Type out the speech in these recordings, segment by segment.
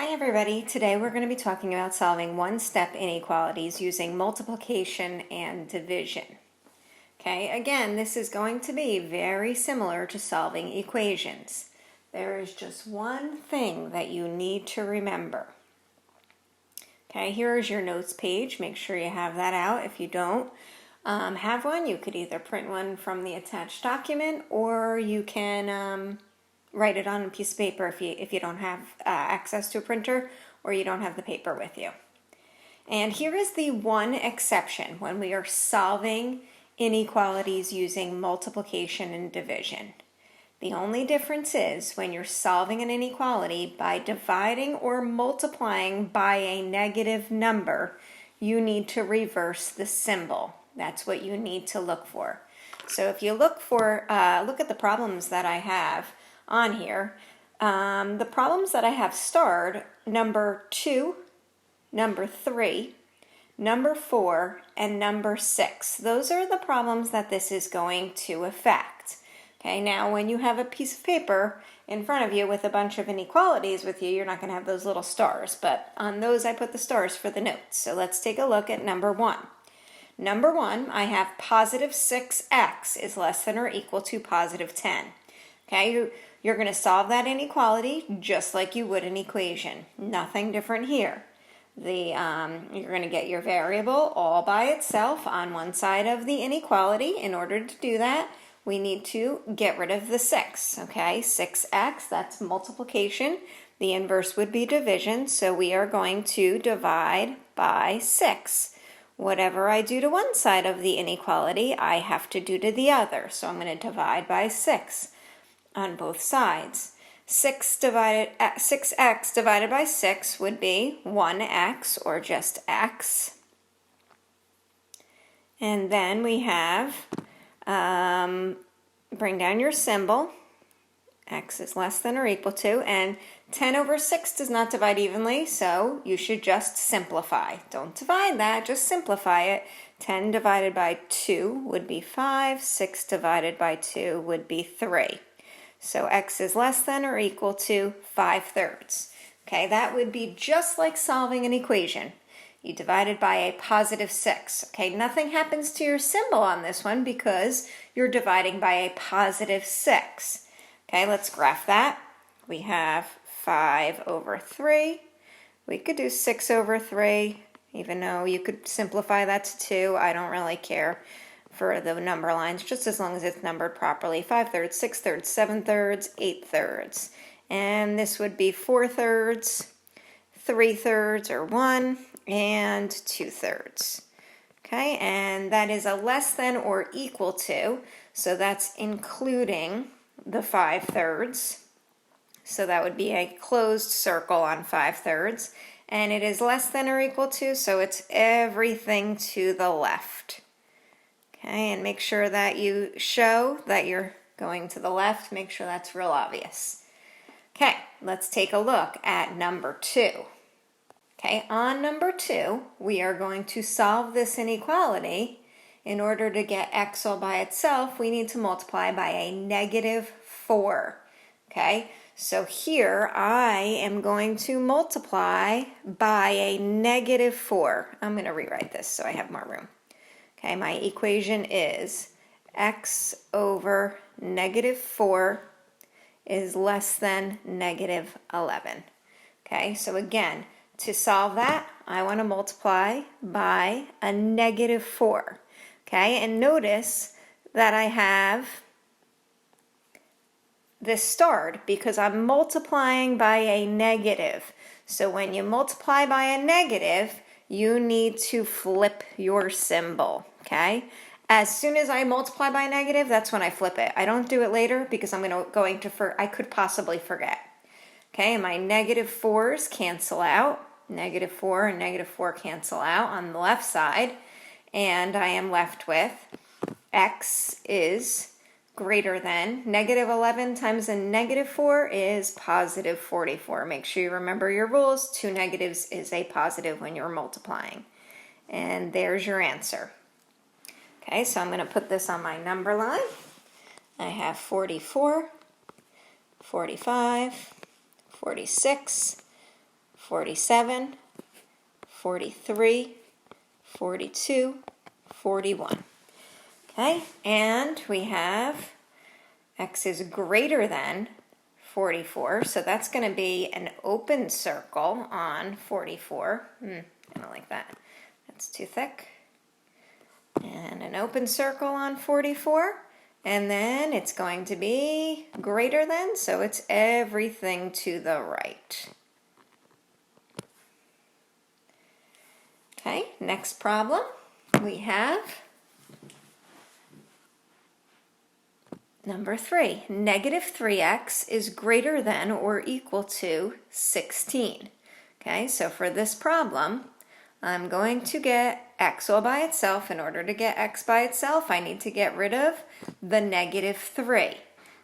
Hi everybody, today we're going to be talking about solving one-step inequalities using multiplication and division. Okay, again, this is going to be very similar to solving equations. There is just one thing that you need to remember. Okay, here is your notes page. Make sure you have that out. If you don't have one, you could either print one from the attached document or you can write it on a piece of paper if you don't have access to a printer or you don't have the paper with you. And here is the one exception when we are solving inequalities using multiplication and division. The only difference is when you're solving an inequality by dividing or multiplying by a negative number, you need to reverse the symbol. That's what you need to look for. So if you look at the problems that I have on here, the problems that I have starred, number 2, number 3, number 4, and number 6. Those are the problems that this is going to affect. Okay, now when you have a piece of paper in front of you with a bunch of inequalities with you, you're not going to have those little stars, but on those I put the stars for the notes. So let's take a look at number 1. Number 1, I have positive 6x is less than or equal to positive 10. Okay, you're going to solve that inequality just like you would an equation. Nothing different here. You're going to get your variable all by itself on one side of the inequality. In order to do that, we need to get rid of the 6. Okay, 6x, that's multiplication. The inverse would be division, so we are going to divide by 6. Whatever I do to one side of the inequality, I have to do to the other. So I'm going to divide by 6 on both sides. 6x divided by 6 would be 1x, or just x. And then we have, bring down your symbol. X is less than or equal to, and 10 over 6 does not divide evenly, so you should just simplify. Don't divide that, just simplify it. 10 divided by 2 would be 5, 6 divided by 2 would be 3. So x is less than or equal to 5/3. Okay, that would be just like solving an equation. You divided by a positive 6. Okay, nothing happens to your symbol on this one because you're dividing by a positive 6. Okay, let's graph that. We have 5 over 3. We could do 6 over 3, even though you could simplify that to 2. I don't really care for the number lines, just as long as it's numbered properly. 5/3, 6/3, 7/3, 8/3. And this would be 4/3, 3/3 or 1, and 2/3. Okay, and that is a less than or equal to, so that's including the 5/3. So that would be a closed circle on 5/3. And it is less than or equal to, so it's everything to the left. Okay, and make sure that you show that you're going to the left. Make sure that's real obvious. Okay, let's take a look at number 2. Okay, on number 2, we are going to solve this inequality. In order to get x all by itself, we need to multiply by a negative 4. Okay, so here I am going to multiply by a negative 4. I'm going to rewrite this so I have more room. Okay, my equation is x over negative 4 is less than negative 11. Okay, so again, to solve that, I want to multiply by a negative 4. Okay, and notice that I have this starred because I'm multiplying by a negative. So when you multiply by a negative, you need to flip your symbol. Okay, as soon as I multiply by a negative, that's when I flip it. I don't do it later because I could possibly forget. Okay, my negative 4s cancel out. Negative 4 and negative 4 cancel out on the left side. And I am left with x is greater than negative 11 times a negative 4 is positive 44. Make sure you remember your rules. 2 negatives is a positive when you're multiplying. And there's your answer. Okay, so I'm going to put this on my number line. I have 44, 45, 46, 47, 43, 42, 41. Okay, and we have x is greater than 44, so that's going to be an open circle on 44. I don't like that. That's too thick. And an open circle on 44. And then it's going to be greater than, so it's everything to the right. Okay, next problem we have number 3. Negative 3x is greater than or equal to 16. Okay, so for this problem, I'm going to get x all by itself. In order to get x by itself, I need to get rid of the negative 3.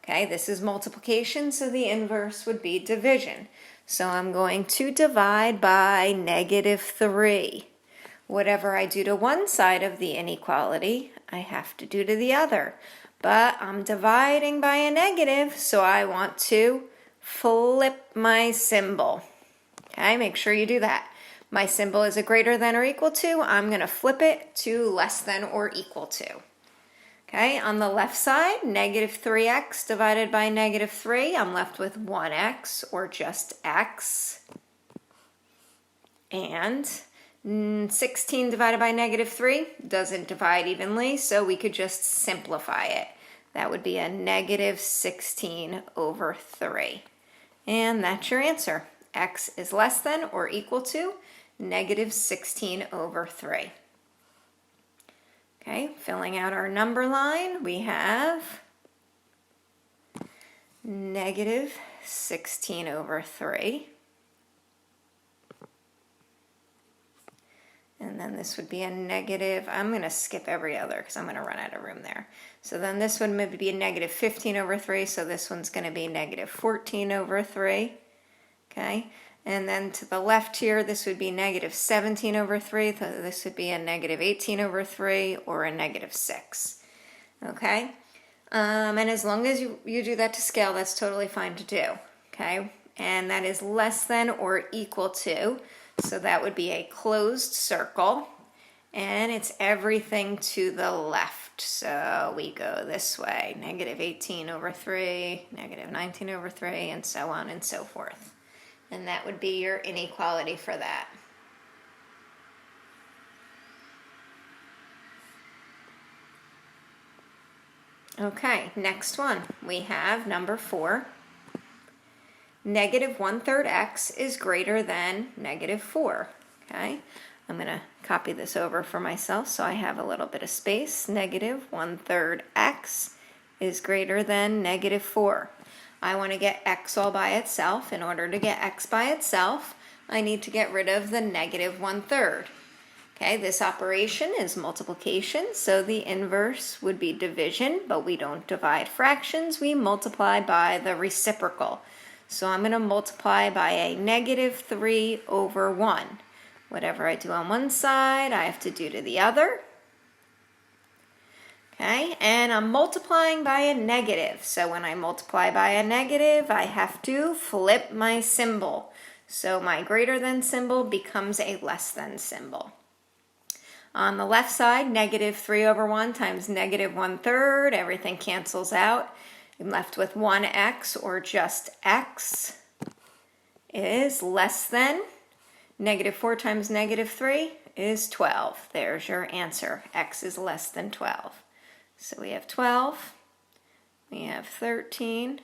Okay, this is multiplication, so the inverse would be division. So I'm going to divide by negative 3. Whatever I do to one side of the inequality, I have to do to the other. But I'm dividing by a negative, so I want to flip my symbol. Okay, make sure you do that. My symbol is a greater than or equal to. I'm going to flip it to less than or equal to. Okay, on the left side, negative 3x divided by negative 3. I'm left with 1x, or just x. And 16 divided by negative 3 doesn't divide evenly, so we could just simplify it. That would be a negative 16 over 3. And that's your answer. X is less than or equal to negative 16 over 3. Okay, filling out our number line, we have negative 16 over 3. And then this would be a negative, I'm going to skip every other because I'm going to run out of room there. So then this one would be a negative 15 over 3, so this one's going to be negative 14 over 3. Okay, and then to the left here, this would be negative 17 over 3. So this would be a negative 18 over 3 or a negative 6. Okay, and as long as you do that to scale, that's totally fine to do. Okay, and that is less than or equal to. So that would be a closed circle, and it's everything to the left. So we go this way, negative 18 over 3, negative 19 over 3, and so on and so forth. And that would be your inequality for that. Okay, next one. We have number 4. Negative 1/3 x is greater than negative 4. Okay, I'm going to copy this over for myself so I have a little bit of space. Negative 1/3 x is greater than negative 4. I want to get x all by itself. In order to get x by itself, I need to get rid of the negative 1/3. Okay, this operation is multiplication, so the inverse would be division, but we don't divide fractions, we multiply by the reciprocal. So I'm going to multiply by a negative 3 over 1. Whatever I do on one side, I have to do to the other. Okay, and I'm multiplying by a negative. So when I multiply by a negative, I have to flip my symbol. So my greater than symbol becomes a less than symbol. On the left side, negative 3 over 1 times negative 1/3, everything cancels out. I'm left with 1x, or just x, is less than negative 4 times negative 3 is 12. There's your answer. X is less than 12. So we have 12, we have 13,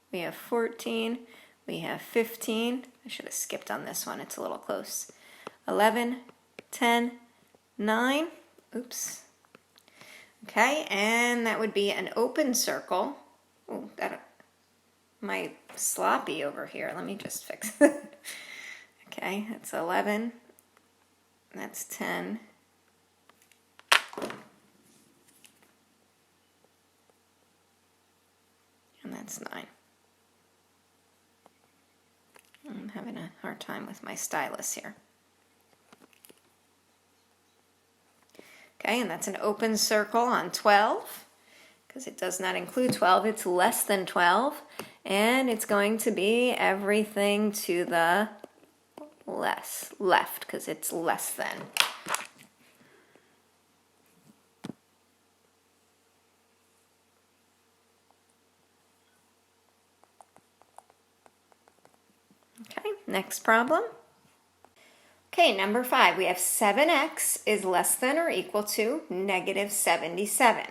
we have 14, we have 15. I should have skipped on this one. It's a little close. 11, 10, 9. Oops. Okay, and that would be an open circle. Oh, that my sloppy over here. Let me just fix it. Okay, that's 11. That's 10. And that's 9. I'm having a hard time with my stylus here. Okay, and that's an open circle on 12. Because it does not include 12, it's less than 12, and it's going to be everything to the left, because it's less than. Okay, next problem. Okay, number 5, we have 7x is less than or equal to negative 77.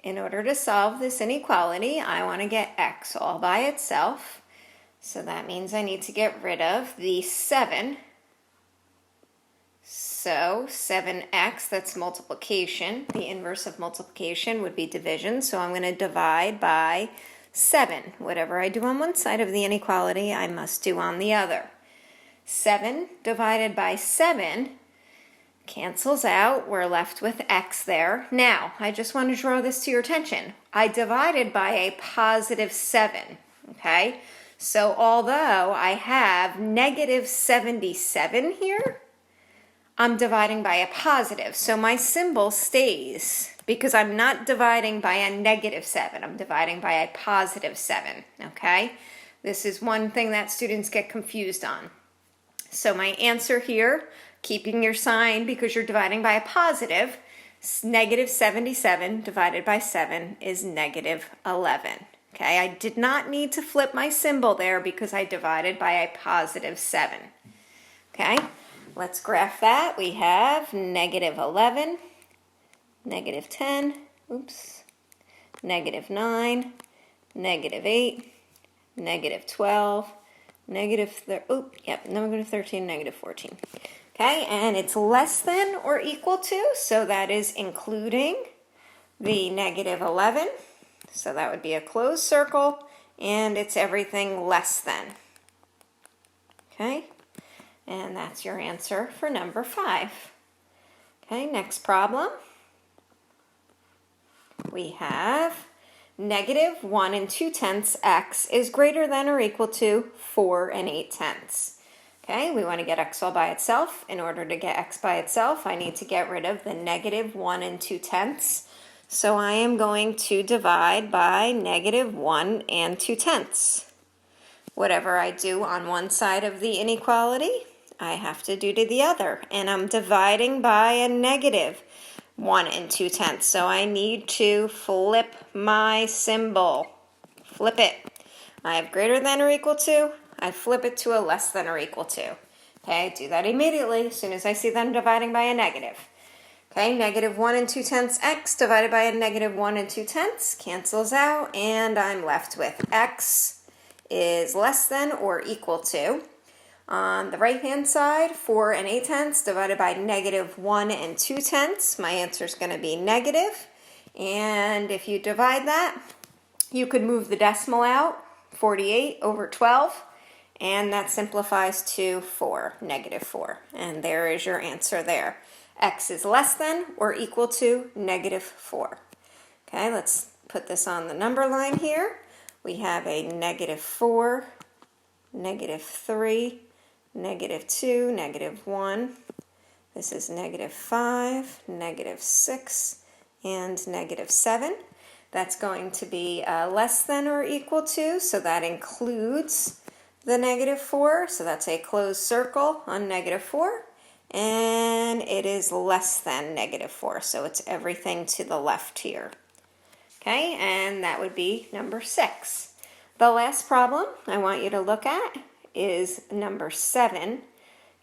In order to solve this inequality, I want to get x all by itself. So that means I need to get rid of the 7. So 7x, that's multiplication. The inverse of multiplication would be division. So I'm going to divide by 7. Whatever I do on one side of the inequality, I must do on the other. 7 divided by 7 cancels out. We're left with x there. Now, I just want to draw this to your attention. I divided by a positive 7, okay? So although I have negative 77 here, I'm dividing by a positive. So my symbol stays because I'm not dividing by a negative 7. I'm dividing by a positive 7, okay? This is one thing that students get confused on. So my answer here, keeping your sign because you're dividing by a positive, negative 77 divided by 7 is negative 11. Okay, I did not need to flip my symbol there because I divided by a positive 7. Okay, let's graph that. We have negative 11, negative 10, negative 9, negative 8, negative 12, negative 13, negative 14. Okay, and it's less than or equal to, so that is including the negative 11. So that would be a closed circle, and it's everything less than. Okay, and that's your answer for number 5. Okay, next problem. We have negative 1 2/10 x is greater than or equal to 4 8/10. Okay, we want to get x all by itself. In order to get x by itself, I need to get rid of the negative 1 2/10. So I am going to divide by negative 1 2/10. Whatever I do on one side of the inequality, I have to do to the other. And I'm dividing by a negative 1 2/10. So I need to flip my symbol. Flip it. I have greater than or equal to. I flip it to a less than or equal to. Okay, I do that immediately as soon as I see them dividing by a negative. Okay, negative 1 2/10 x divided by a negative 1 2/10 cancels out, and I'm left with x is less than or equal to. On the right-hand side, 4 8/10 divided by negative 1 2/10. My answer is going to be negative. And if you divide that, you could move the decimal out, 48 over 12, and that simplifies to 4, negative 4. And there is your answer there. X is less than or equal to negative 4. Okay, let's put this on the number line here. We have a negative 4, negative 3, negative 2, negative 1. This is negative 5, negative 6, and negative 7. That's going to be less than or equal to, so that includes the negative 4. So that's a closed circle on negative 4. And it is less than negative 4, so it's everything to the left here. Okay, and that would be number 6. The last problem I want you to look at is number 7,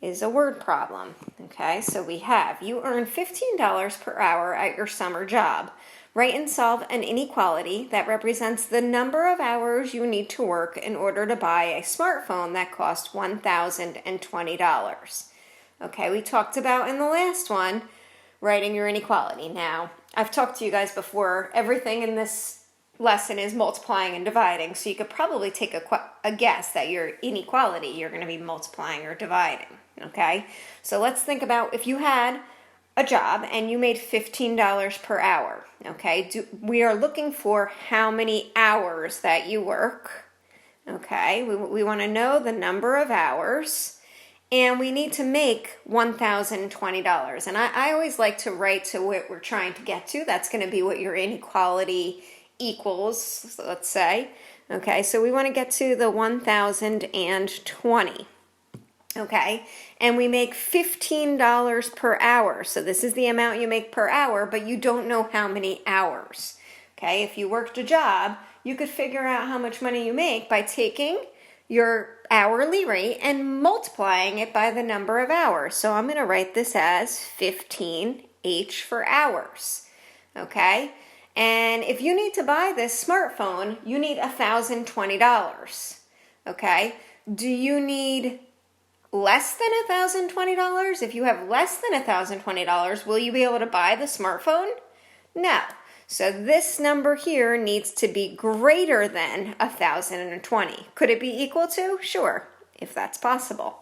is a word problem. Okay, so we have, you earn $15 per hour at your summer job. Write and solve an inequality that represents the number of hours you need to work in order to buy a smartphone that costs $1,020. Okay, we talked about in the last one, writing your inequality. Now, I've talked to you guys before, everything in this lesson is multiplying and dividing, so you could probably take a guess that your inequality, you're going to be multiplying or dividing, okay? So let's think about if you had a job and you made $15 per hour, okay? We are looking for how many hours that you work, okay? We want to know the number of hours. And we need to make $1,020. And I always like to write to what we're trying to get to. That's going to be what your inequality equals, let's say. Okay, so we want to get to the 1,020. Okay, and we make $15 per hour. So this is the amount you make per hour, but you don't know how many hours. Okay, if you worked a job, you could figure out how much money you make by taking your hourly rate and multiplying it by the number of hours. So I'm going to write this as 15H for hours. Okay, and if you need to buy this smartphone, you need $1,020. Okay, do you need less than $1,020? If you have less than $1,020, will you be able to buy the smartphone? No. So this number here needs to be greater than 1,020. Could it be equal to? Sure, if that's possible.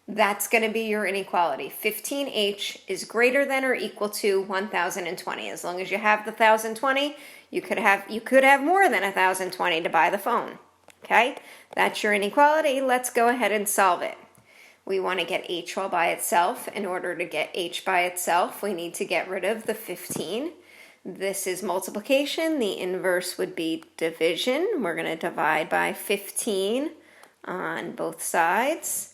That's going to be your inequality. 15H is greater than or equal to 1,020. As long as you have the 1,020, you could have more than 1,020 to buy the phone. Okay? That's your inequality. Let's go ahead and solve it. We want to get H all by itself. In order to get H by itself, we need to get rid of the 15. This is multiplication. The inverse would be division. We're going to divide by 15 on both sides.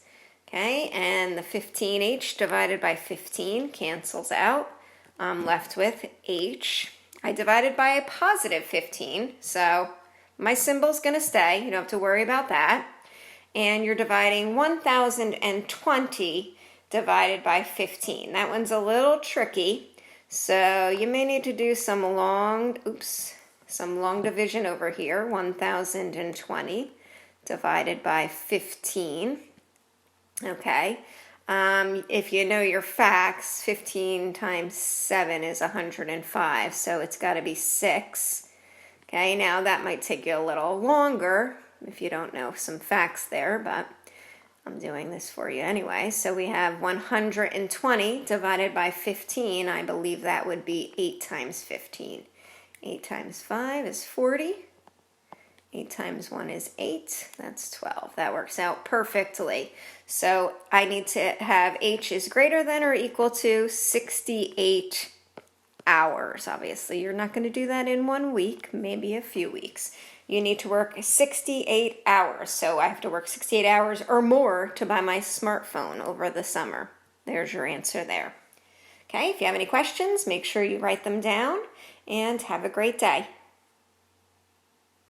Okay, and the 15H divided by 15 cancels out. I'm left with H. I divided by a positive 15, so my symbol's going to stay. You don't have to worry about that. And you're dividing 1,020 divided by 15. That one's a little tricky, so you may need to do some long division over here. 1,020 divided by 15. Okay, if you know your facts, 15 times 7 is 105, so it's got to be 6. Okay, now that might take you a little longer if you don't know some facts there, but I'm doing this for you anyway. So we have 120 divided by 15. I believe that would be 8 times 15. 8 times 5 is 40. 8 times 1 is 8. That's 12. That works out perfectly. So I need to have H is greater than or equal to 68 hours. Obviously, you're not going to do that in 1 week, maybe a few weeks. You need to work 68 hours. So I have to work 68 hours or more to buy my smartphone over the summer. There's your answer there. Okay, if you have any questions, make sure you write them down and have a great day.